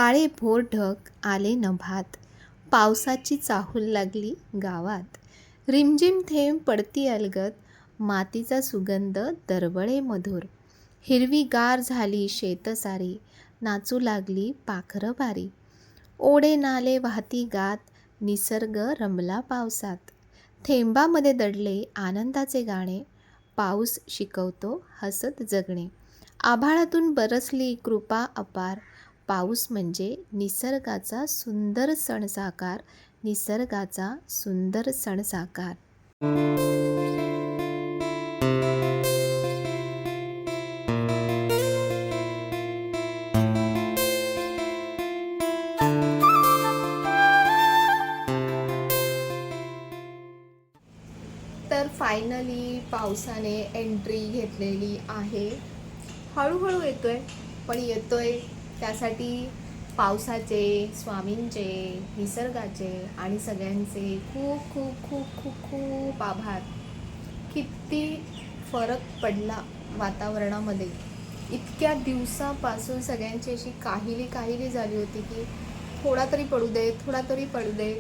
काळे भोर ढग आले नभात, पावसाची चाहूल लागली गावात. रिमझिम थेंब पडती अलगद, मातीचा सुगंध दरवळे मधुर. हिरवीगार झाली शेत सारी, नाचू लागली पाखरं बारी. ओढे नाले वाहती गात, निसर्ग रमला पावसात. थेंबामध्ये दडले आनंदाचे गाणे, पाऊस शिकवतो हसत जगणे. आभाळातून बरसली कृपा अपार, पाऊस म्हणजे निसर्गाचा सुंदर सण साकार, निसर्गाचा सुंदर सण साकार. तर फायनली पावसाने एंट्री घेतलेली आहे. हळूहळू येतोय, पण येतोय. त्यासाठी पावसाचे, स्वामींचे, निसर्गाचे आणि सगळ्यांचे खूप खूप खूप खूप खूप आभार. किती फरक पडला वातावरणामध्ये. इतक्या दिवसापासून सगळ्यांची अशी काहिली झाली होती की थोडा तरी पडू दे, थोडा तरी पडू दे.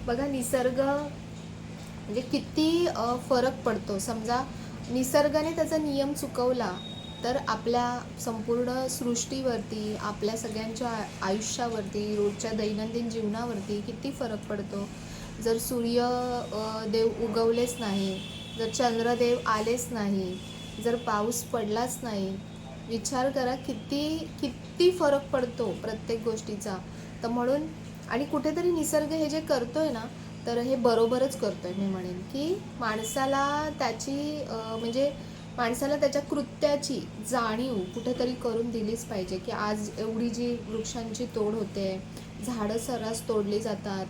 बघा निसर्ग म्हणजे किती फरक पडतो. समजा निसर्गाने त्याचा नियम चुकवला तर आपल्या संपूर्ण सृष्टीवरती, आपल्या सगळ्यांच्या आयुष्यावरती, रोजच्या दैनंदिन जीवनावरती किती फरक पडतो. जर सूर्य देव उगवलेच नाही, जर चंद्रदेव आलेच नाही, जर पाऊस पडलाच नाही, विचार करा किती किती फरक पडतो प्रत्येक गोष्टीचा. तर म्हणून आणि कुठेतरी निसर्ग हे जे करतोय ना, तर हे बरोबरच करतोय. मी म्हणेन की माणसाला त्याची म्हणजे माणसाला त्याच्या कृत्याची जाणीव कुठेतरी करून दिलीच पाहिजे. की आज एवढी जी वृक्षांची तोड होते, झाडं सर्रास तोडली जातात,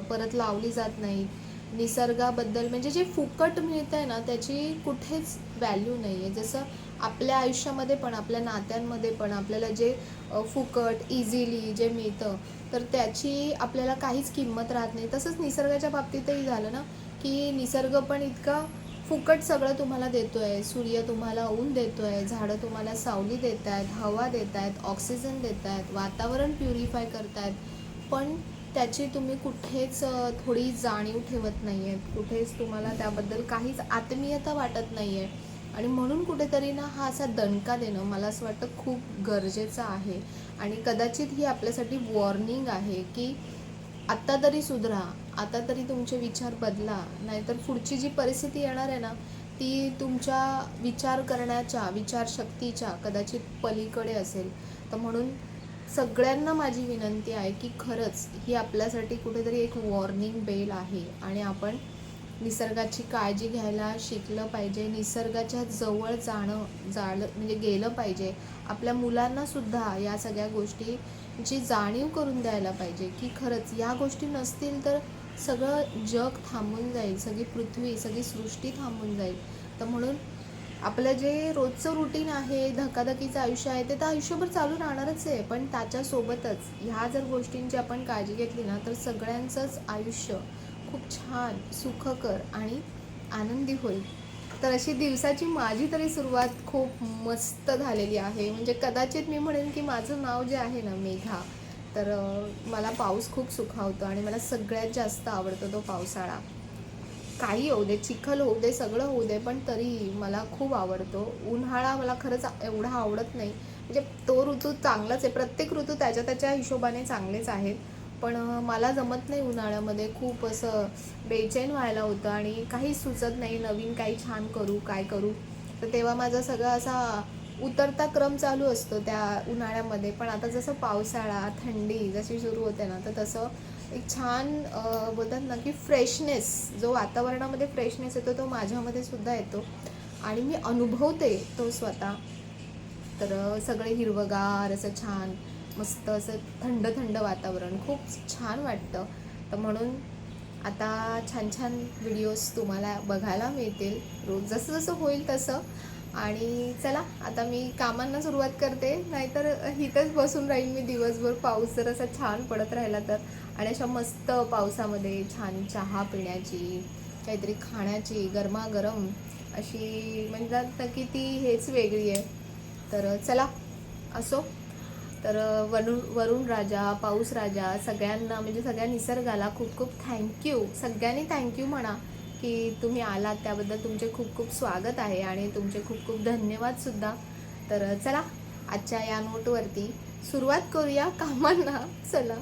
परत लावली जात नाही. निसर्गाबद्दल म्हणजे जे फुकट मिळतं आहे ना, त्याची कुठेच व्हॅल्यू नाही आहे. जसं आपल्या आयुष्यामध्ये पण, आपल्या नात्यांमध्ये पण आपल्याला जे फुकट इझिली जे मिळतं, तर त्याची आपल्याला काहीच किंमत राहत नाही. तसंच निसर्गाच्या बाबतीतही झालं ना, की निसर्ग पण इतका फुकट सगळं तुम्हाला देतो आहे. सूर्य तुम्हाला ऊन देतो आहे, झाडं तुम्हाला सावली देत आहेत, हवा देत आहेत, ऑक्सिजन देत आहेत, वातावरण प्युरिफाय करत आहेत. पण त्याची तुम्ही कुठेच थोडी जाणीव ठेवत नाही आहेत. कुठेच तुम्हाला त्याबद्दल काहीच आत्मीयता वाटत नाही आहे. आणि म्हणून कुठेतरी ना हा असा दणका देणं मला असं वाटतं खूप गरजेचं आहे. आणि कदाचित ही आपल्यासाठी वॉर्निंग आहे की आत्ता तरी सुधरा, आता तरी तुमचे विचार बदला. नाहीतर पुढची जी परिस्थिती येणार आहे ना, ती तुमच्या विचार करण्याच्या, विचारशक्तीच्या कदाचित पलीकडे असेल. तर म्हणून सगळ्यांना माझी विनंती आहे की खरंच ही आपल्यासाठी कुठेतरी एक वॉर्निंग बेल आहे. आणि आपण निसर्गाची काळजी घ्यायला शिकलं पाहिजे. निसर्गाच्या जवळ जाणं म्हणजे गेलं पाहिजे. आपल्या मुलांनासुद्धा या सगळ्या गोष्टीची जाणीव करून द्यायला पाहिजे की खरंच या गोष्टी नसतील तर सगळं जग थांबून जाईल, सगळी पृथ्वी, सगळी सृष्टी थांबून जाईल. तर म्हणून आपलं जे रोजचं रुटीन आहे, धकाधकीचं आयुष्य आहे, ते तर आयुष्यभर चालू राहणारच आहे. पण त्याच्यासोबतच ह्या जर गोष्टींची आपण काळजी घेतली ना, तर सगळ्यांचंच आयुष्य खूप छान, सुखकर आणि आनंदी होईल. तर अशी दिवसाची माझी तरी सुरुवात खूप मस्त झालेली आहे. म्हणजे कदाचित मी म्हणेन की माझं नाव जे आहे ना मेघा, तर मला पाऊस खूप सुखावतो आणि मला सगळ्यात जास्त आवडतो तो पावसाळा. काही होऊ दे, चिखल होऊ दे, सगळं होऊ दे, पण तरी मला खूप आवडतो. उन्हाळा मला खरंच एवढा आवडत नाही. म्हणजे तो ऋतू चांगलाच आहे, प्रत्येक ऋतू त्याच्या त्याच्या हिशोबाने चांगलेच आहेत. पण मला जमत नाही उन्हाळ्यामध्ये. खूप असं बेचैन व्हायला होतं आणि काहीच सुचत नाही, नवीन काही छान करू, काय करू. तर तेव्हा माझा सगळा असा उतरता क्रम चालू असतो त्या उन्हाळ्यामध्ये. पण आता जसं पावसाळा, थंडी जशी सुरू होते ना, तर तसं एक छान बोलतात ना की फ्रेशनेस, जो वातावरणामध्ये फ्रेशनेस येतो तो माझ्यामध्ये सुद्धा येतो आणि मी अनुभवते तो स्वतः. तर सगळे हिरवगार असं छान मस्त असं थंड थंड वातावरण खूप छान वाटतं. तर म्हणून आता छान छान व्हिडिओज तुम्हाला बघायला मिळतील रोज, जसं जसं होईल तसं. आणि चला आता मी कामांना सुरुवात करते, नाहीतर इथंच बसून राहील मी दिवसभर, पाऊस जर असा छान पडत राहिला तर. आणि अशा मस्त पावसामध्ये छान चहा पिण्याची, काहीतरी खाण्याची गरमागरम अशी म्हणतात ना की ती हेच वेगळी आहे. तर चला असो, तर वरुण राजा, पाऊस राजा सगळ्यांना म्हणजे सगळ्या निसर्गाला खूप खूप थँक्यू. सगळ्यांनी थँक्यू म्हणा की तुम्ही आलात, त्याबद्दल तुमचे खूप खूप स्वागत आहे आणि तुमचे खूप खूप धन्यवादसुद्धा. तर चला आजच्या या नोटवरती सुरुवात करूया कामांना. चला.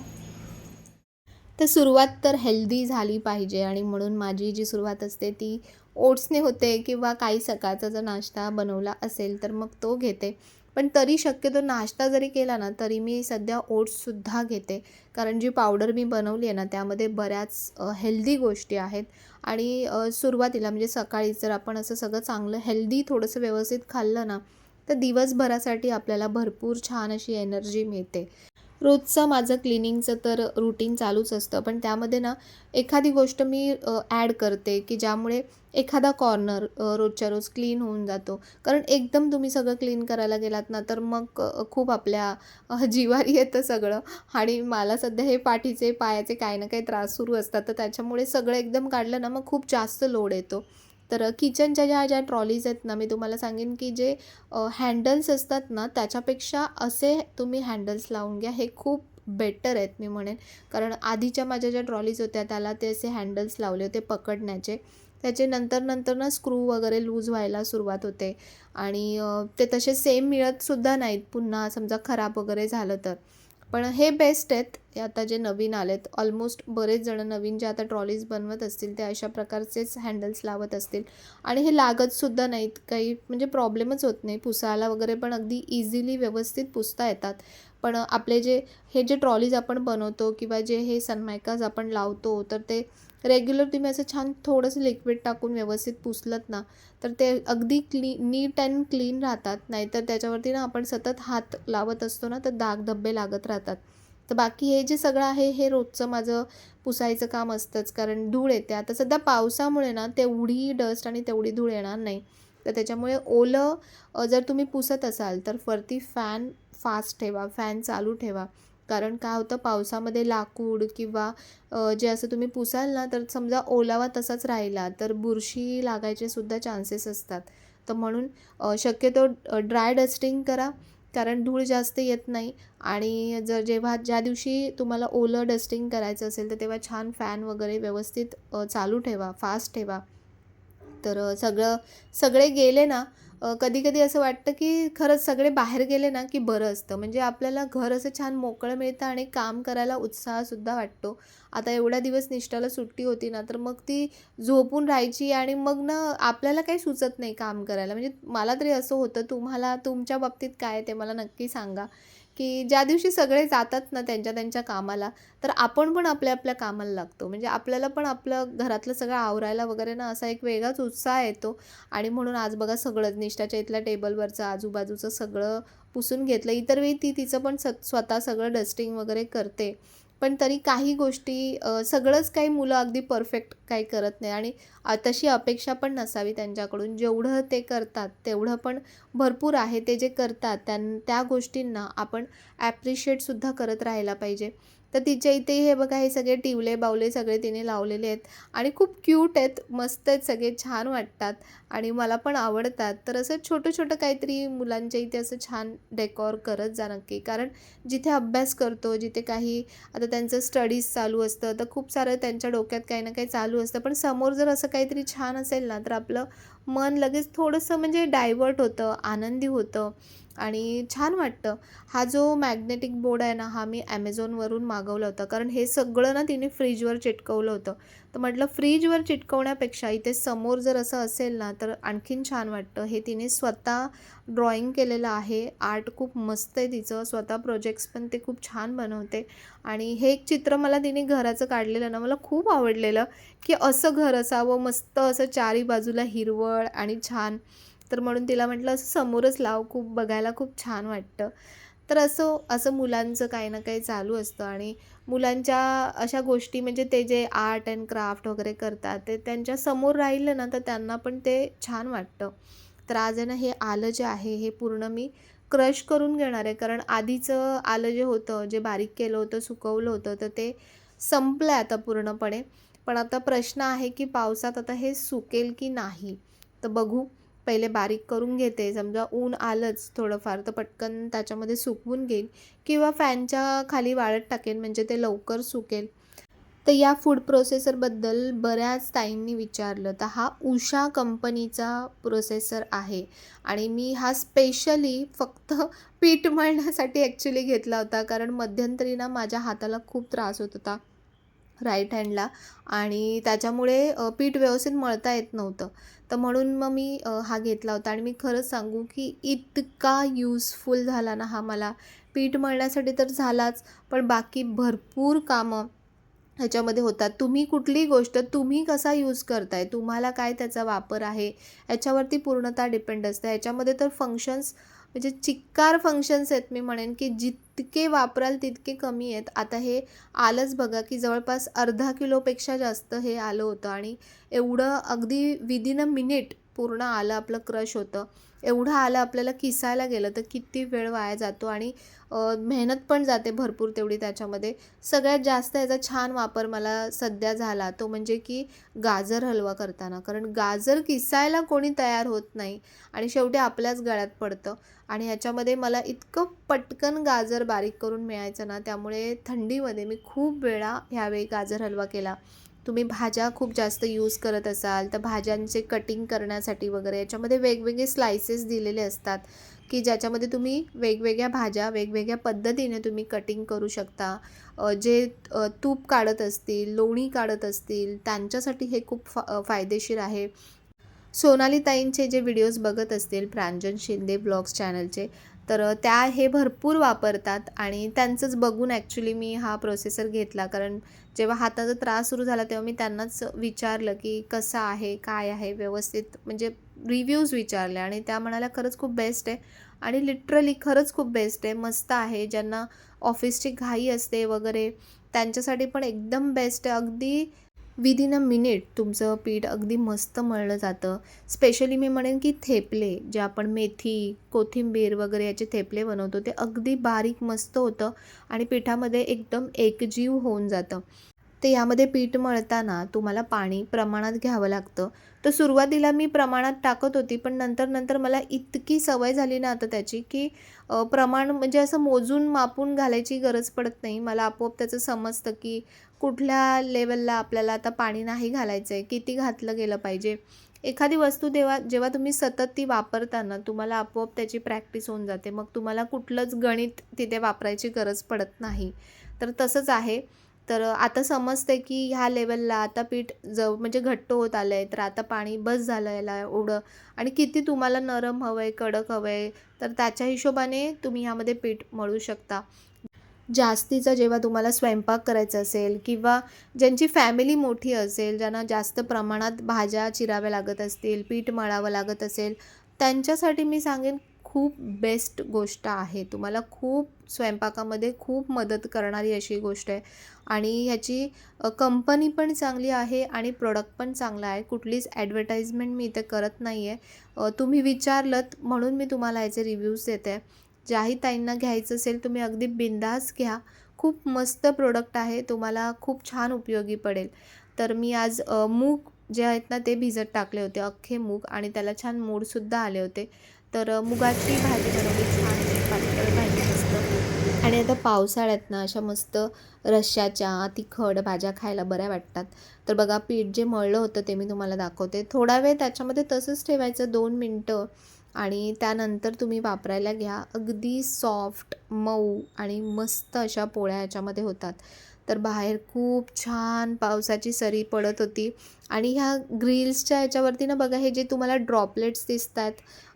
तर सुरुवात तर हेल्दी झाली पाहिजे आणि म्हणून माझी जी सुरुवात असते ती ओट्सने होते किंवा काही सकाळचा जर नाश्ता बनवला असेल तर मग तो घेते. पण तरी शक्यतो नाश्ता जरी केला ना तरी मी सध्या ओट्ससुद्धा घेते. कारण जी पावडर मी बनवली आहे ना त्यामध्ये बऱ्याच हेल्दी गोष्टी आहेत आणि सुरुवातीला म्हणजे सकाळी जर आपण असं सगळं चांगलं हेल्दी थोडंसं व्यवस्थित खाल्लं ना तर दिवसभरासाठी आपल्याला भरपूर छान अशी एनर्जी मिळते. रोजचं माझं क्लिनिंगचं तर रुटीन चालूच असतं, पण त्यामध्ये ना एखादी गोष्ट मी ॲड करते, की ज्यामुळे एखादा कॉर्नर रोजच्या रोज क्लीन होऊन जातो. कारण एकदम तुम्ही सगळं क्लीन करायला गेलात ना, तर मग खूप आपल्या जिवारी येतं सगळं आणि मला सध्या हे पाठीचे, पायाचे काही ना काही त्रास सुरू असतात, तर त्याच्यामुळे सगळं एकदम काढलं ना, मग खूप जास्त लोड येतो. तर किचनच्या ज्या ट्रॉलीज आहेत ना, मी तुम्हाला सांगेन, की जे हँडल्स असतात ना, त्याच्यापेक्षा असे तुम्ही हँडल्स लावून घ्या. हे खूप बेटर आहेत मी म्हणेन. कारण आधीच्या माझ्या ज्या ट्रॉलीज होत्या त्याला ते असे हँडल्स लावले होते पकडण्याचे. त्याचे नंतर ना स्क्रू वगैरे लूज व्हायला सुरुवात होते आणि ते तसे सेम मिळतसुद्धा नाहीत पुन्हा समजा खराब वगैरे झालं तर. पण हे बेस्ट आहेत. हे आता जे नवीन आलेत ऑलमोस्ट बरेच जण नवीन जे आता ट्रॉलीज बनवत असतील ते अशा प्रकारचेच हँडल्स लावत असतील आणि हे लागतसुद्धा नाहीत. काही म्हणजे प्रॉब्लेमच होत नाही. पुसायला वगैरे पण अगदी इझिली व्यवस्थित पुसता येतात. पण आपले हे जे ट्रॉलीज आपण बनवतो किंवा जे हे सनमायकाज आपण लावतो तर ते रेग्युलर तुम्ही असं छान थोडंसं लिक्विड टाकून व्यवस्थित पुसलत ना तर ते अगदी नीट अँड क्लीन राहतात. नाहीतर त्याच्यावरती ना आपण सतत हात लावत असतो ना तर डाग धब्बे लागत राहतात. तर बाकी हे जे सगळं आहे हे रोजचं माझं पुसायचं काम असतंच. कारण धूळ येते. आता सध्या पावसामुळे ना तेवढी डस्ट आणि तेवढी धूळ येणार नाही. तर त्याच्यामुळे ओलं जर तुम्ही पुसत असाल तर वरती फॅन फास्ट ठेवा, फॅन चालू ठेवा. कारण काय होतं पावसामध्ये लाकूड किंवा जे असं तुम्ही पुसाल ना तर समजा ओलावा तसाच राहिला तर बुरशी लागायचे सुद्धा चान्सेस असतात. तर म्हणून शक्यतो ड्राय डस्टिंग करा. कारण धूळ जास्त येत नाही आणि ज्या दिवशी तुम्हाला ओलं डस्टिंग करायचं असेल तर तेव्हा छान फॅन वगैरे व्यवस्थित चालू ठेवा, फास्ट ठेवा. तर सगळे गेले ना कधी-कधी असं वाटतं की खरंच सगळे बाहेर गेले ना की बरं असतं. म्हणजे आपल्याला घर असं छान मोकळं मिळतं आणि काम करायला उत्साहसुद्धा वाटतो. आता एवढ्या दिवस निष्ठाला सुट्टी होती ना, तर मग ती झोपून राहायची आणि मग ना आपल्याला काही सुचत नाही काम करायला. म्हणजे मला तरी असं होतं. तुम्हाला तुमच्या बाबतीत काय आहे ते मला नक्की सांगा, की ज्या दिवशी सगळे जातात ना त्यांच्या त्यांच्या कामाला, तर आपण पण आपल्या आपल्या कामाला लागतो. म्हणजे आपल्याला पण आपलं घरातलं सगळं आवरायला वगैरे ना असा एक वेगळाच उत्साह येतो आणि म्हणून आज बघा सगळंच निष्ठाच्या इथल्या टेबलवरचं आजूबाजूचं सगळं पुसून घेतलं. इतर वेळी ती तिचं पण स्वतः सगळं डस्टिंग वगैरे करते. पण तरी काही गोष्टी सगळंच काही मुलं अगदी परफेक्ट काही करत नाही आणि तशी अपेक्षा पण नसावी त्यांच्याकडून. जेवढं ते करतात तेवढं पण भरपूर आहे. ते जे करतात त्या गोष्टींना आपण ॲप्रिशिएटसुद्धा करत राहायला पाहिजे. तर तिच्या इथे हे बघा हे सगळे टिवले-बावले सगळे तिने लावलेले आहेत आणि खूप क्यूट आहेत, मस्त आहेत, सगळे छान वाटतात आणि मला पण आवडतात. तर असं छोटं-छोटं काहीतरी मुलांच्या इथे असं छान डेकोर करत जा नक्की. कारण जिथे अभ्यास करतो, जिथे काही आता त्यांचं स्टडीज चालू असतं, तर खूप सारं त्यांच्या डोक्यात काही ना काही चालू असतं. पण समोर जर असं काहीतरी छान असेल ना, तर आपलं मन लगेच थोडंसं म्हणजे डायव्हर्ट होतं, आनंदी होतं आणि छान वाटतं. हा जो मॅग्नेटिक बोर्ड आहे ना, हा मी Amazonवरून मागवला होता. कारण हे सगळं ना तिने फ्रीजवर चिटकवलं होतं. तर म्हटलं फ्रीजवर चिटकवण्यापेक्षा इथे समोर जर असं असेल ना, तर आणखीन छान वाटतं. हे तिने स्वतः ड्रॉइंग केलेलं आहे. आर्ट खूप मस्त आहे तिचं. स्वतः प्रोजेक्ट्स पण ते खूप छान बनवते आणि हे एक चित्र मला तिने घराचं काढलेलं ना, मला खूप आवडलेलं, की असं घर असावं, मस्त असं चारी बाजूला हिरवळ आणि छान. तर म्हणून तिला म्हटलं असं समोरच लाव, खूप बघायला खूप छान वाटतं. तर असं असं मुलांचं काही ना काही चालू असतं आणि मुलांच्या अशा गोष्टी म्हणजे ते जे आर्ट अँड क्राफ्ट वगैरे करतात, ते त्यांच्या समोर राहिलं ना, तर त्यांना पण ते छान वाटतं. तर आज आहे ना, हे आलं जे आहे, हे पूर्ण मी क्रश करून घेणार आहे. कारण आधीचं आलं जे होतं, जे बारीक केलं होतं, सुकवलं होतं, तर ते संपलं आहे आता पूर्णपणे. पण आता प्रश्न आहे, की पावसात आता हे सुकेल की नाही? तर बघू. पहिले बारीक करून घेते. समजा ऊन आलंच थोडंफार तर पटकन त्याच्यामध्ये सुकवून घेईन किंवा फॅनच्या खाली वाळत टाकेन म्हणजे ते लवकर सुकेल. तर या फूड प्रोसेसरबद्दल बऱ्याच ताईंनी विचारलं. तर हा उषा कंपनीचा प्रोसेसर आहे आणि मी हा स्पेशली फक्त पीठ मळण्यासाठी ॲक्च्युली घेतला होता. कारण मध्यंतरी ना माझ्या हाताला खूप त्रास होत होता राईट हँडला आणि त्याच्यामुळे पीठ व्यवस्थित मळता येत नव्हतं. तर म्हणून मग मी हा घेतला होता आणि मी खरंच सांगू की इतका युजफुल झाला ना हा मला. पीठ मळण्यासाठी तर झालाच, पण बाकी भरपूर कामं ह्याच्यामध्ये होतात. तुम्ही कुठलीही गोष्ट तुम्ही कसा यूज करताय, तुम्हाला काय त्याचा वापर आहे, याच्यावरती पूर्णतः डिपेंड असतं. ह्याच्यामध्ये तर फंक्शन्स म्हणजे चिक्कार फंक्शन्स आहेत मी म्हणेन, की जितके वापराल तितके कमी आहेत. आता हे आलंच बघा, की जवळपास अर्धा किलोपेक्षा जास्त हे आलं होतं आणि एवढं अगदी विदिन अ मिनिट पूर्ण आलं आपलं क्रश होतं. एवढं आलं आपल्याला किसायला गेलं तर किती वेळ वाया जातो आणि मेहनत पण जाते भरपूर तेवढी त्याच्यामध्ये. सगळ्यात जास्त याचा छान वापर मला सध्या झाला तो म्हणजे की गाजर हलवा करताना. कारण गाजर किसायला कोणी तयार होत नाही आणि शेवटी आपल्याच गळ्यात पडतं आणि ह्याच्यामध्ये मला इतकं पटकन गाजर बारीक करून मिळायचं ना, त्यामुळे थंडीमध्ये मी खूप वेळा ह्यावेळी गाजर हलवा केला. तुम्ही भाज्या खूप जास्त यूज करत असाल तर भाज्यांचे कटिंग करण्यासाठी वगैरे याच्यामध्ये वेगवेगळे स्लायसेस दिलेले असतात, की ज्याच्यामध्ये तुम्ही वेगवेगळ्या भाज्या वेगवेगळ्या पद्धतीने तुम्ही कटिंग करू शकता. जे तूप काढत असतील, लोणी काढत असतील त्यांच्यासाठी हे खूप फायदेशीर आहे. सोनाली ताईंचे जे व्हिडिओज बघत असतील प्रांजन शिंदे ब्लॉग्स चॅनलचे, तर त्या हे भरपूर वापरतात आणि त्यांचंच बघून ॲक्च्युली मी हा प्रोसेसर घेतला. कारण जेव्हा हाताचा त्रास सुरू झाला तेव्हा मी त्यांनाच विचारलं, की कसा आहे, काय आहे व्यवस्थित म्हणजे रिव्ह्यूज विचारले आणि त्या म्हणाल्या खरंच खूप बेस्ट आहे आणि लिटरली खरंच खूप बेस्ट आहे, मस्त आहे. ज्यांना ऑफिसची घाई असते वगैरे त्यांच्यासाठी पण एकदम बेस्ट आहे. अगदी विदिन अ मिनिट तुमचं पीठ अगदी मस्त मळलं जातं. स्पेशली मी म्हणेन की थेपले जे आपण मेथी, कोथिंबीर वगैरे याचे थेपले बनवतो ते अगदी बारीक मस्त होतं आणि पिठामध्ये एकदम एकजीव होऊन जातं. तर यामध्ये पीठ मळताना तुम्हाला पाणी प्रमाणात घ्यावं लागतं. तर सुरुवातीला मी प्रमाणात टाकत होती, पण नंतर मला इतकी सवय झाली ना आता त्याची, की प्रमाण म्हणजे असं मोजून मापून घालायची गरज पडत नाही. मला आपोआप त्याचं समजतं, की कुठल्या लेवलला आपल्याला आता पाणी नाही घालायचं आहे, किती घातलं गेलं पाहिजे. एखादी वस्तू जेव्हा तुम्ही सतत ती वापरता ना, तुम्हाला आपोआप त्याची प्रॅक्टिस होऊन जाते. मग तुम्हाला कुठलंच गणित तिथे वापरायची गरज पडत नाही. तर तसंच आहे. तर आता समजते की ह्या लेवलला आता पीठ म्हणजे घट्ट होत आलं आहे, तर आता पाणी बस झालं याला एवढं आणि किती तुम्हाला नरम हवं आहे, कडक हवं आहे, तर त्याच्या हिशोबाने तुम्ही ह्यामध्ये पीठ मळू शकता. जास्तीचा जेव्हा तुम्हाला स्वयंपाक करायचा असेल किंवा ज्यांची फॅमिली मोठी असेल, ज्यांना जास्त प्रमाणात भाज्या चिराव्या लागत असतील, पीठ मळावं लागत असेल, त्यांच्यासाठी मी सांगेन खूप बेस्ट गोष्ट आहे. तुम्हाला खूप स्वयंपाकामध्ये खूप मदत करणारी अशी गोष्ट आहे आणि ह्याची कंपनी पण चांगली आहे आणि प्रॉडक्ट पण चांगला आहे. कुठलीच ॲडव्हर्टाइजमेंट मी इथे करत नाही आहे. तुम्ही विचारलंत म्हणून मी तुम्हाला याचे रिव्ह्यूज देते. ज्याही ताईंना घ्यायचं असेल तुम्ही अगदी बिंदास घ्या. खूप मस्त प्रोडक्ट आहे. तुम्हाला खूप छान उपयोगी पडेल. तर मी आज मूग जे आहेत ना ते भिजत टाकले होते, अख्खे मूग आणि त्याला छान मोडसुद्धा आले होते. तर मुगाची भाजी बनवली छान अशी पातळ भाजी मस्त आणि आता पावसाळ्यात ना अशा मस्त रश्श्याच्या, तिखट भाज्या खायला बऱ्या वाटतात. तर बघा पीठ जे मळलं होतं ते मी तुम्हाला दाखवते. थोडा वेळ त्याच्यामध्ये तसंच ठेवायचं 2 मिनटं आणि त्यानंतर तुम्ही वापरायला घ्या. अगदी सॉफ्ट, मऊ आणि मस्त अशा पोळ्या ह्याच्यामध्ये होतात. तर बाहेर खूप छान पावसाची सरी पडत होती आणि ह्या ग्रिल्सच्या ह्याच्यावरती ना बघा हे जे तुम्हाला ड्रॉपलेट्स दिसतात,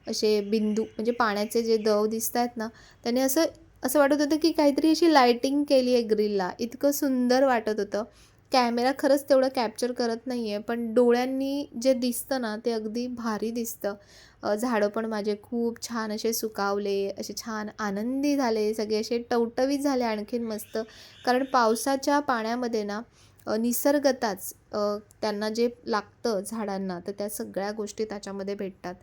असे बिंदू म्हणजे पाण्याचे जे दव दिसतायत ना, त्याने असं असं वाटत होतं की काहीतरी अशी लाइटिंग केली आहे ग्रिलला. इतकं सुंदर वाटत होतं. कॅमेरा खरंच तेवढं कॅप्चर करत नाही आहे, पण डोळ्यांनी जे दिसतं ना, ते अगदी भारी दिसतं. झाडं पण माझे खूप छान असे सुकावले, असे छान आनंदी झाले, सगळे असे टवटवीत झाले आणखीन मस्त. कारण पावसाच्या पाण्यामध्ये ना निसर्गताच त्यांना जे लागतं झाडांना, तर त्या सगळ्या गोष्टी त्याच्यामध्ये भेटतात.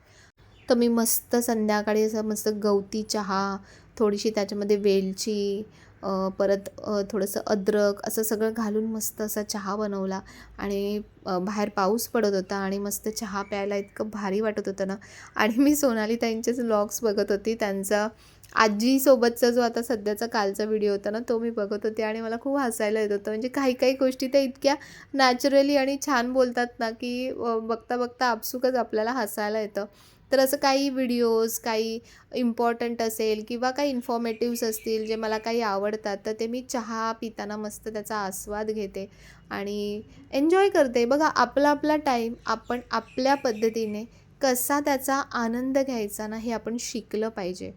तर मी मस्त संध्याकाळी असं मस्त गवती चहा, थोडीशी त्याच्यामध्ये वेलची परत थोडंसं अद्रक असं सगळं घालून मस्त असा चहा बनवला आणि बाहेर पाऊस पडत होता आणि मस्त चहा प्यायला इतकं भारी वाटत होतं ना. आणि मी सोनाली ताईंचेच व्लॉग्स बघत होती. त्यांचा आजीसोबतचा जो आता सध्याचा कालचा व्हिडिओ होता ना, तो मी बघत होते आणि मला खूप हसायला येत होतं. म्हणजे काही गोष्टी त्या इतक्या नॅचरली आणि छान बोलतात ना, की बघता बघता आपसुकच आपल्याला हसायला येतं. तर असं काही व्हिडिओज, काही इम्पॉर्टंट असेल किंवा काही इन्फॉर्मेटिव्हज असतील जे मला काही आवडतात, तर ते मी चहा पिताना मस्त त्याचा आस्वाद घेते आणि एन्जॉय करते. बघा, आपला आपला टाईम आपण आपल्या पद्धतीने कसा त्याचा आनंद घ्यायचा ना, हे आपण शिकलं पाहिजे.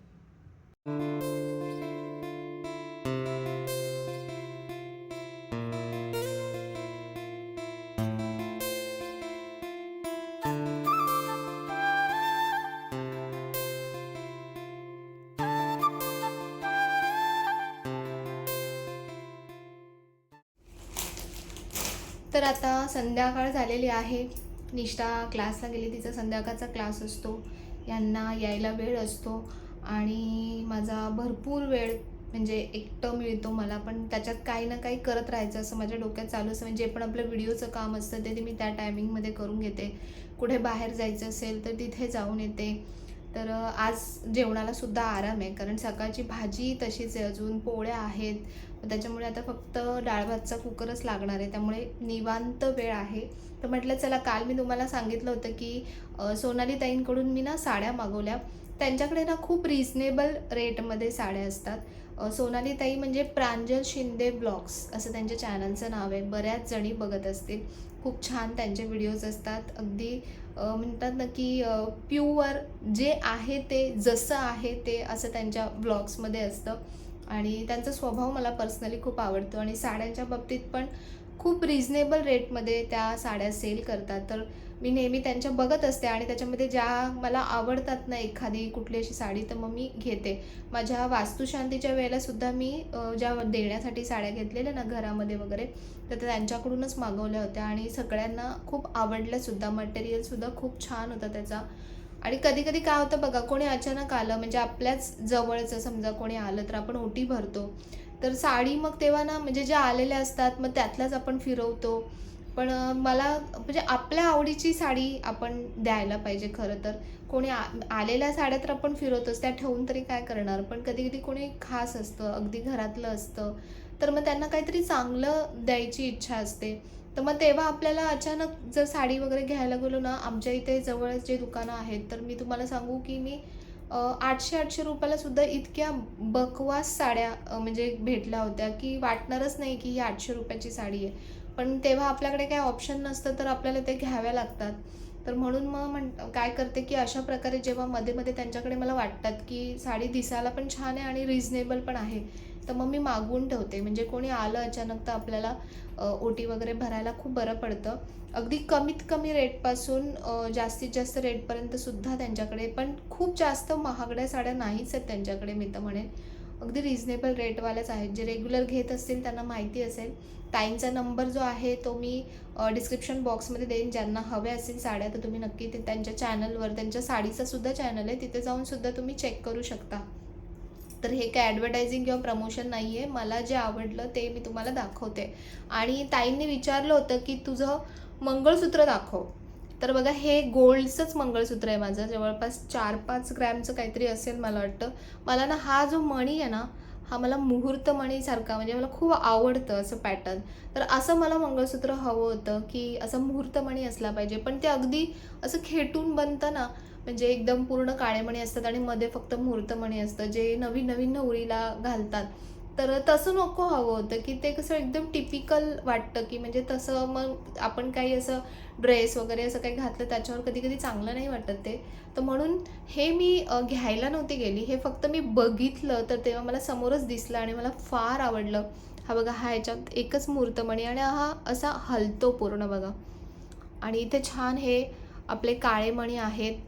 तर आता संध्याकाळ झालेली आहे. निष्ठा क्लासला गेली, तिचा संध्याकाळचा क्लास असतो. यांना यायला वेळ असतो आणि माझा भरपूर वेळ म्हणजे एकटं मिळतो मला, पण त्याच्यात काही ना काही करत राहायचं असं माझ्या डोक्यात चालू असतं. म्हणजे जे पण आपलं व्हिडिओचं काम असतं ते मी त्या टायमिंगमध्ये करून घेते. कुठे बाहेर जायचं असेल तर तिथे जाऊन येते. तर आज जेवणाला सुद्धा आराम आहे, कारण सकाळची भाजी तशीच आहे, अजून पोळ्या आहेत. त्याच्यामुळे आता फक्त डाळ भातचा कुकरच लागणार आहे, त्यामुळे निवांत वेळ आहे. तर म्हटलं चला, काल मी तुम्हाला सांगितलं होतं की सोनाली ताईंकडून मी ना साड्या मागवल्या. त्यांच्याकडे ना खूप रिजनेबल रेटमध्ये साड्या असतात. सोनाली ताई म्हणजे प्रांजल शिंदे ब्लॉग्स असं त्यांच्या चॅनलचं नाव आहे. बऱ्याच जणी बघत असतील. खूप छान त्यांचे व्हिडिओज असतात. अगदी म्हणतात ना की प्युअर जे आहे ते जसं आहे ते असं त्यांच्या ब्लॉग्समध्ये असतं आणि त्यांचा स्वभाव मला पर्सनली खूप आवडतो आणि साड्यांच्या बाबतीत पण खूप रिजनेबल रेटमध्ये त्या साड्या सेल करतात. तर मी नेहमी त्यांच्या बघत असते आणि त्याच्यामध्ये ज्या मला आवडतात ना एखादी कुठली अशी साडी, तर मग मी घेते. माझ्या वास्तुशांतीच्या वेळेलासुद्धा मी ज्या देण्यासाठी साड्या घेतलेल्या ना घरामध्ये वगैरे, तर त्या त्यांच्याकडूनच मागवल्या होत्या आणि सगळ्यांना खूप आवडल्यासुद्धा. मटेरियलसुद्धा खूप छान होता त्याचा. आणि कधी-कधी काय होतं बघा, कोणी अचानक आलं म्हणजे आपल्याच जवळचं समजा कोणी आलं, तर आपण ओटी भरतो. तर साडी मग तेव्हा ना म्हणजे ज्या आलेल्या असतात मग त्यातल्याच आपण फिरवतो. पण मला म्हणजे आपल्या आवडीची साडी आपण द्यायला पाहिजे खरं तर. कोणी आलेल्या साड्या तर आपण फिरवतोच, त्या ठेवून तरी काय करणार? पण कधी-कधी कोणी खास असतं, अगदी घरातलं असतं, तर मग त्यांना काहीतरी चांगलं द्यायची इच्छा असते. तर मग तेव्हा आपल्याला अचानक जर साडी वगैरे घ्यायला गेलो ना, आमच्या इथे जवळच जे दुकानं आहेत, तर मी तुम्हाला सांगू की मी 800-800 रुपयाला सुद्धा इतक्या बकवास साड्या म्हणजे भेटल्या होत्या, की वाटणारच नाही की ही 800 रुपयाची साडी आहे. पण तेव्हा आपल्याकडे काही ऑप्शन नसतं, तर आपल्याला ते घ्याव्या लागतात. तर म्हणून मग काय करते, की अशा प्रकारे जेव्हा मध्ये-मध्ये त्यांच्याकडे मला वाटतात, की साडी दिसायला पण छान आहे आणि रिझनेबल पण आहे, तर मग मी मागवून ठेवते. म्हणजे कोणी आलं अचानक तर आपल्याला ओटी वगैरे भरायला खूप बरं पडतं. अगदी कमीत कमी रेटपासून जास्तीत जास्त रेटपर्यंतसुद्धा त्यांच्याकडे, पण खूप जास्त महागड्या साड्या नाहीच आहेत त्यांच्याकडे मी तर म्हणेन. अगदी रिजनेबल रेटवाल्याच आहेत. जे रेग्युलर घेत असतील त्यांना माहिती असेल. ताईंचा नंबर जो आहे तो मी डिस्क्रिप्शन बॉक्समध्ये देईन. ज्यांना हव्या असतील साड्या तर तुम्ही नक्की ते त्यांच्या चॅनलवर, त्यांच्या साडीचा सुद्धा चॅनल आहे, तिथे जाऊन सुद्धा तुम्ही चेक करू शकता. तर हे काय ॲडव्हर्टायझिंग किंवा प्रमोशन नाही आहे. मला जे आवडलं ते मी तुम्हाला दाखवते. आणि ताईंनी विचारलं होतं की तुझं मंगळसूत्र दाखव. तर बघा, हे गोल्डचंच मंगळसूत्र आहे माझं. जवळपास 4-5 ग्रॅमचं काहीतरी असेल मला वाटतं. मला ना हा जो मणी आहे ना, हा मला मुहूर्त मणीसारखा म्हणजे मला खूप आवडतं असं पॅटर्न. तर असं मला मंगळसूत्र हवं होतं, की असं मुहूर्त मणी असला पाहिजे. पण ते अगदी असं खेटून बनतं ना, म्हणजे एकदम पूर्ण काळे मणी असतात आणि मध्ये फक्त मुहूर्तमणी असतं, जे नवीन-नवीन नवरीला घालतात. तर तसं नको हवं होतं, की ते कसं एकदम टिपिकल वाटतं, की म्हणजे तसं मग आपण काही असं ड्रेस वगैरे असं काही घातलं त्याच्यावर कधी-कधी चांगलं नाही वाटत ते. तर म्हणून हे मी घ्यायला नव्हती गेली. हे फक्त मी बघितलं, तर तेव्हा मला समोरच दिसलं आणि मला फार आवडलं. हा बघा, हा ह्याच्यात एकच मुहूर्तमणी आणि हा असा हलतो पूर्ण बघा. आणि इथे छान हे आपले काळे मणी आहेत.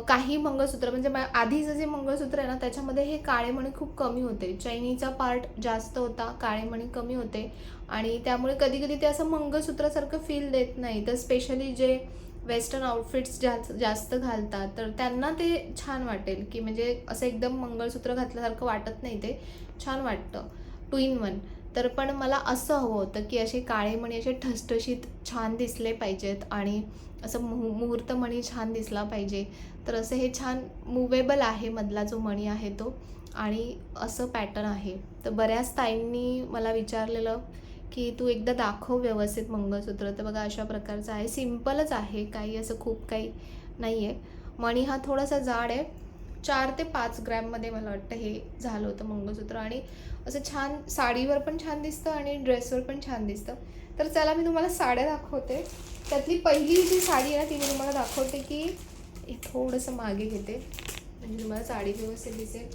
काही मंगळसूत्र म्हणजे आधीचं जे मंगळसूत्र आहे ना, त्याच्यामध्ये हे काळे मणी खूप कमी होते. चैनीचा पार्ट जास्त होता, काळे मणी कमी होते आणि त्यामुळे कधी-कधी ते असं मंगळसूत्रासारखं फील देत नाही. तर स्पेशली जे वेस्टर्न आउटफिट्स जास्त घालतात, तर त्यांना ते छान वाटेल, की म्हणजे असं एकदम मंगळसूत्र घातल्यासारखं वाटत नाही ते, छान वाटतं. 2 in 1. तर पण मला असं हवं होतं की असे काळे मणी असे ठसठशीत छान दिसले पाहिजेत आणि असं मुहूर्त मणी छान दिसला पाहिजे. तर असं हे छान मूवेबल आहे, मधला जो मणी आहे तो, आणि असं पॅटर्न आहे. तर बऱ्याच ताईंनी मला विचारलेलं की तू एकदा दाखव व्यवस्थित मंगळसूत्र. तर बघा अशा प्रकारचं आहे, सिम्पलच आहे, काही असं खूप काही नाही आहे. मणी हा थोडासा जाड आहे, 4 ते 5 ग्रॅममध्ये मला वाटतं हे झालं होतं मंगळसूत्र, आणि असं छान साडीवर पण छान दिसतं आणि ड्रेसवर पण छान दिसतं. तर चला मी तुम्हाला साड्या दाखवते. त्यातली पहिली जी साडी आहे ना ती मी तुम्हाला दाखवते की हे थोडंसं मागे घेते म्हणजे तुम्हाला साडी व्यवस्थित दिसेल.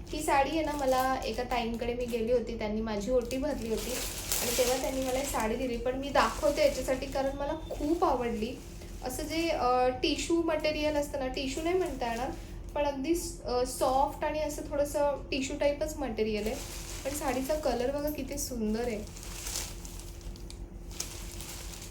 ही साडी आहे ना, मला एका ताईंकडे मी गेली होती, त्यांनी माझी ओटी भरली होती आणि तेव्हा त्यांनी मला एक साडी दिली. पण मी दाखवते याच्यासाठी कारण मला खूप आवडली. असं जे टिश्यू मटेरियल असतं ना, टिश्यू नाही म्हणता येणार, पण अगदी सॉफ्ट आणि असं थोडंसं टिश्यू टाईपच मटेरियल आहे. पण साडीचा कलर बघा किती सुंदर आहे,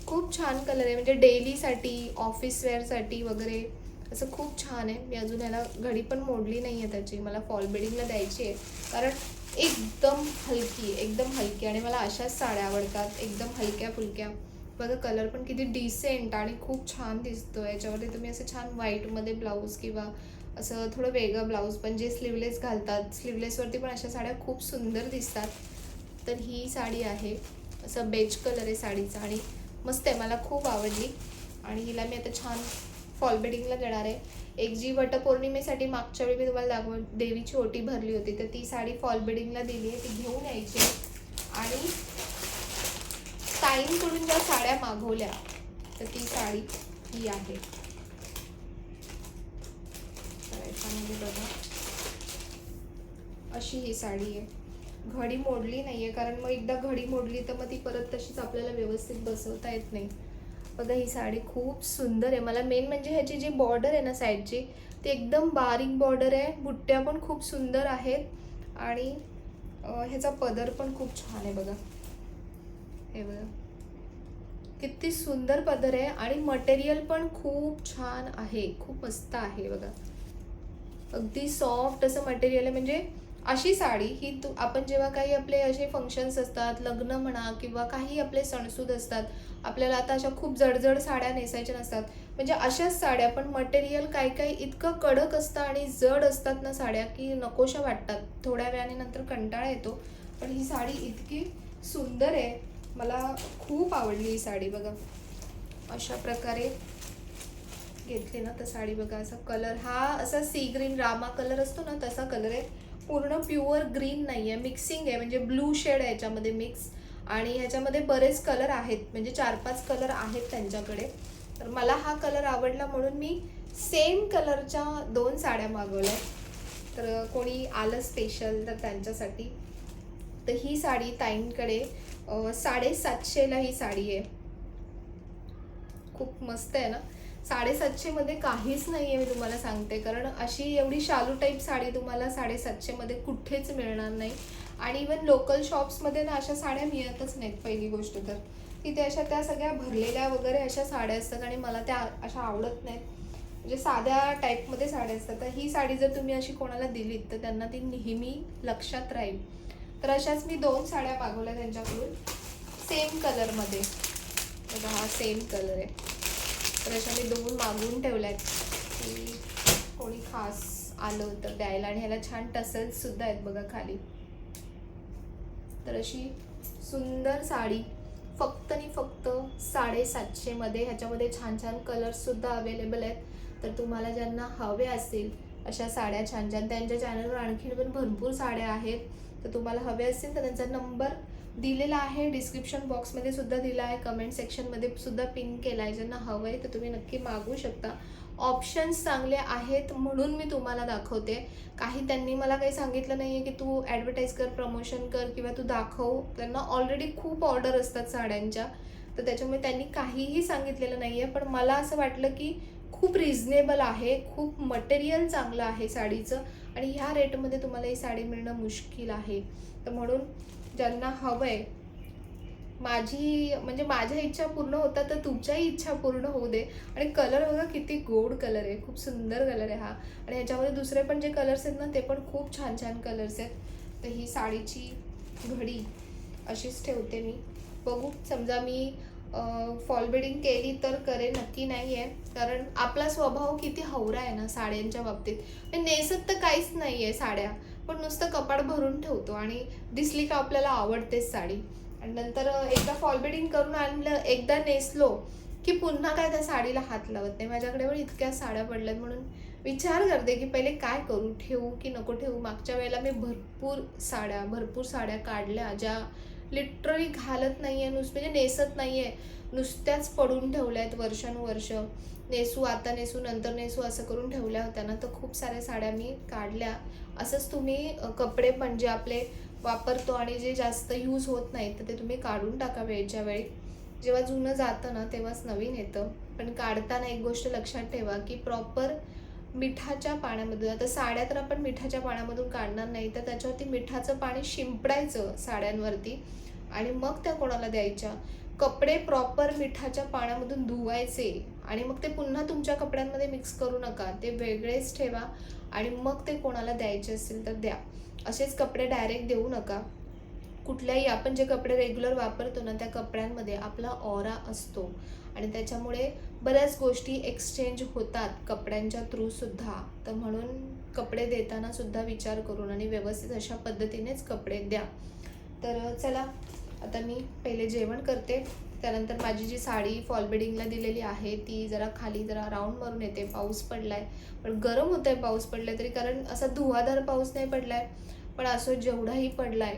खूप छान कलर आहे. म्हणजे डेलीसाठी, ऑफिस वेअरसाठी वगैरे असं खूप छान आहे. मी अजून याला घडी पण मोडली नाही आहे त्याची, मला फॉल बेडिंगला द्यायची आहे कारण एकदम हलकी, एकदम हलकी, आणि मला अशाच साड्या आवडतात एकदम हलक्या फुलक्या. बघा कलर पण किती डिसेंट आणि खूप छान दिसतो. याच्यावरती तुम्ही असं छान व्हाईटमध्ये ब्लाऊज किंवा असं थोडं वेगळं ब्लाऊज पण जे स्लीवलेस घालतात, स्लीवलेसवरती पण अशा साड्या खूप सुंदर दिसतात. तर ही साडी आहे, असं बेज कलर आहे साडीचा आणि मस्त आहे, मला खूप आवडली. आणि हिला मी आता छान फॉल बेडिंगला देणार आहे. एक जी वटपौर्णिमेसाठी मागच्या वेळी मी तुम्हाला देवीची ओटी भरली होती, तर ती साडी फॉल बेडिंगला दिली आहे, ती घेऊन यायची. आणि ताईंकडून ज्या साड्या मागवल्या तर ती साडी ही आहे. बघा अशी ही साडी आहे, घडी मोडली नाहीये कारण मग एकदा घडी मोडली तर मग ती परत तशीच आपल्याला व्यवस्थित बसवता येत नाही. बघा ही साडी खूप सुंदर आहे. मला मेन म्हणजे ह्याची जी बॉर्डर आहे ना साईडची, ती एकदम बारीक बॉर्डर आहे, बुट्ट्या पण खूप सुंदर आहेत आणि ह्याचा पदर पण खूप छान आहे. बघा हे बघा किती सुंदर पदर आहे आणि मटेरियल पण खूप छान आहे, खूप मस्त आहे. बघा अगदी सॉफ्ट असं मटेरियल आहे. म्हणजे अशी साडी ही आपण जेव्हा काही आपले असे फंक्शन्स असतात, लग्न म्हणा किंवा काही आपले सणसूद असतात, आपल्याला आता अशा खूप जडजड साड्या नेसायच्या नसतात, म्हणजे अशाच साड्या, पण मटेरियल काही काही इतकं कडक असतं आणि जड असतात ना साड्या की नकोशा वाटतात, थोड्या वेळाने नंतर कंटाळा येतो. पण ही साडी इतकी सुंदर आहे, मला खूप आवडली ही साडी. बघा अशा प्रकारे घेतली ना तर साडी बघा, असा कलर हा असा सी ग्रीन रामा कलर असतो ना तसा कलर आहे, पूर्ण प्युअर ग्रीन नाही आहे, मिक्सिंग आहे, म्हणजे ब्लू शेड आहे याच्यामध्ये मिक्स. आणि ह्याच्यामध्ये बरेच कलर आहेत, म्हणजे 4-5 कलर आहेत त्यांच्याकडे. तर मला हा कलर आवडला म्हणून मी सेम कलरच्या 2 साड्या मागवल्या. तर कोणी आलं स्पेशल तर त्यांच्यासाठी. तर ही साडी ताईंकडे 750ला ही साडी आहे, खूप मस्त आहे ना. 750 मध्ये काहीच नाही आहे, मी तुम्हाला सांगते, कारण अशी एवढी शालू टाईप साडी तुम्हाला 750 मध्ये कुठेच मिळणार नाही. आणि इवन लोकल शॉप्समध्ये ना अशा साड्या मिळतच नाहीत. पहिली गोष्ट तर तिथे अशा त्या सगळ्या भरलेल्या वगैरे अशा साड्या असतात आणि मला त्या अशा आवडत नाहीत, म्हणजे साध्या टाईपमध्ये साड्या असतात. तर ही साडी जर तुम्ही अशी कोणाला दिलीत तर त्यांना ती नेहमी लक्षात राहील. तर अशाच मी 2 साड्या मागवल्या त्यांच्याकडून सेम कलरमध्ये. बघा हा सेम कलर आहे, तर अशा मी 2 मागवून ठेवल्यात की कोणी खास आलं तर द्यायला. आणि ह्याला छान टसल्स सुद्धा आहेत बघा खाली. तर अशी सुंदर साडी फक्त आणि फक्त 750 मध्ये. ह्याच्यामध्ये छान छान कलर्स सुद्धा अवेलेबल आहेत. तर तुम्हाला ज्यांना हवे असतील अशा साड्या छान छान, त्यांच्या चॅनलवर आणखीन पण भरपूर साड्या आहेत. तर तुम्हाला हवे असतील तर त्यांचा नंबर दिलेला आहे, डिस्क्रिप्शन बॉक्समध्ये सुद्धा दिला आहे, कमेंट सेक्शनमध्ये सुद्धा पिन केला आहे. ज्यांना हवं आहे तर तुम्ही नक्की मागवू शकता. ऑप्शन्स चांगले आहेत म्हणून मी तुम्हाला दाखवते. काही त्यांनी मला काही सांगितलं नाही आहे की तू ॲडव्हर्टाईज कर, प्रमोशन कर किंवा तू दाखव. त्यांना ऑलरेडी खूप ऑर्डर असतात साड्यांच्या, तर त्याच्यामुळे त्यांनी काहीही सांगितलेलं नाही आहे. पण मला असं वाटलं की खूप रिझनेबल आहे, खूप मटेरियल चांगलं आहे साडीचं, आणि ह्या रेटमध्ये तुम्हाला ही साडी मिळणं मुश्किल आहे. तर म्हणून ज्यांना हवं आहे, माझी माझ्या इच्छा पूर्ण होतात तर तुमच्याही इच्छा पूर्ण होऊ दे. आणि कलर बघा किती गोड कलर आहे, खूप सुंदर कलर आहे हा. आणि ह्याच्यामध्ये दुसरे पण जे कलर्स आहेत ना ते पण खूप छान छान कलर्स आहेत. तर ही साडीची घडी अशीच ठेवते मी. बघू, समजा मी फॉल बिडिंग केली तर करेन, नक्की नाही आहे. कारण आपला स्वभाव किती हवरा आहे ना साड्यांच्या बाबतीत. नेसत तर काहीच नाही आहे साड्या, पण नुसतं कपाट भरून ठेवतो आणि दिसली का आपल्याला आवडतेच साडी. आणि नंतर एकदा फॉल बिडिंग करून आणलं, एकदा नेसलो की पुन्हा काय त्या साडीला हात लावत नाही. माझ्याकडे पण इतक्या साड्या पडल्यात, म्हणून विचार करते की पहिले काय करू, ठेवू की नको ठेवू. मागच्या वेळेला मी भरपूर साड्या काढल्या, ज्या लिटरली घालत नाही आहे, म्हणजे नेसत नाही आहे, नुसत्याच पडून ठेवल्या आहेत वर्षानुवर्ष. नेसू, आता नेसू, नंतर नेसू असं करून ठेवल्या होत्या ना, तर खूप साऱ्या साड्या मी काढल्या. असंच तुम्ही कपडे म्हणजे आपले वापरतो आणि जे जास्त यूज होत नाही तर ते तुम्ही काढून टाका वेळच्या वेळी. जेव्हा जुनं जातं ना तेव्हाच नवीन येतं. पण काढताना एक गोष्ट लक्षात ठेवा की प्रॉपर मिठाच्या पाण्यामधून, आता साड्या तर आपण मिठाच्या पाण्यामधून काढणार नाही, तर त्याच्यावरती मिठाचं पाणी शिंपडायचं साड्यांवरती आणि मग त्या कोणाला द्यायच्या. कपडे प्रॉपर मिठाच्या पाण्यामधून धुवायचे आणि मग ते पुन्हा तुमच्या कपड्यांमध्ये मिक्स करू नका, ते वेगळेच ठेवा आणि मग ते कोणाला द्यायचे असेल तर द्या. असेच कपडे डायरेक्ट देऊ नका. कुठल्याही आपण जे कपडे रेग्युलर वापरतो ना त्या कपड्यांमध्ये आपला ऑरा असतो आणि त्याच्यामुळे बऱ्याच गोष्टी एक्सचेंज होतात कपड्यांच्या थ्रू सुद्धा. तर म्हणून कपडे देताना सुद्धा विचार करून आणि व्यवस्थित अशा पद्धतीनेच कपडे द्या. तर चला, आता मी पहिले जेवण करते, त्यानंतर माझी जी साडी फॉल बिडिंगला दिलेली आहे ती जरा खाली जरा राऊंड मारून येते. पाऊस पडलाय, पण गरम होत आहे पाऊस पडलाय तरी, कारण असा धुवाधार पाऊस नाही पडलाय, पण असं जेवढाही पडलाय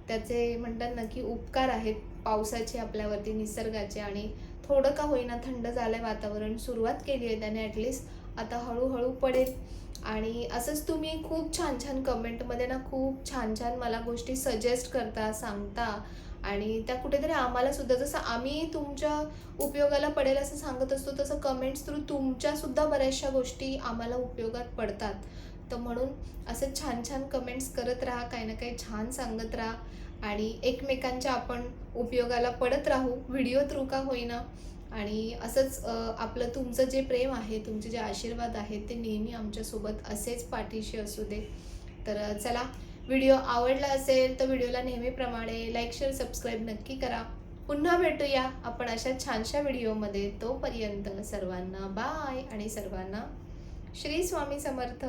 त्याचे म्हणतात ना की उपकार आहेत पावसाचे आपल्यावरती, निसर्गाचे. आणि थोडं का होईना थंड झालंय वातावरण, सुरुवात केली आहे त्याने ॲटलिस्ट, आता हळूहळू पडेल. आणि असंच तुम्ही खूप छान छान कमेंटमध्ये ना खूप छान छान मला गोष्टी सजेस्ट करता, सांगता आणि त्या कुठेतरी आम्हाला सुद्धा, जसं आम्ही तुमच्या उपयोगाला पडेल असं सांगत असतो, तसं कमेंट्स थ्रू तुमच्या सुद्धा बऱ्याचशा गोष्टी आम्हाला उपयोगात पडतात. तर म्हणून असं छान छान कमेंट्स करत राहा, काही ना काही छान सांगत राहा आणि एकमेकांच्या आपण उपयोगाला पडत राहू, व्हिडिओ थ्रू का होईना. आणि असंच आपलं तुमचं जे प्रेम आहे, तुमचे जे आशीर्वाद आहेत ते नेहमी आमच्यासोबत असेच पाठीशी असू दे. तर चला, व्हिडिओ आवडला असेल तर व्हिडिओला नेहमीप्रमाणे लाईक, शेअर, सबस्क्राईब नक्की करा. पुन्हा भेटूया आपण अशा छानशा व्हिडिओमध्ये. तोपर्यंत सर्वांना बाय आणि सर्वांना श्री स्वामी समर्थ.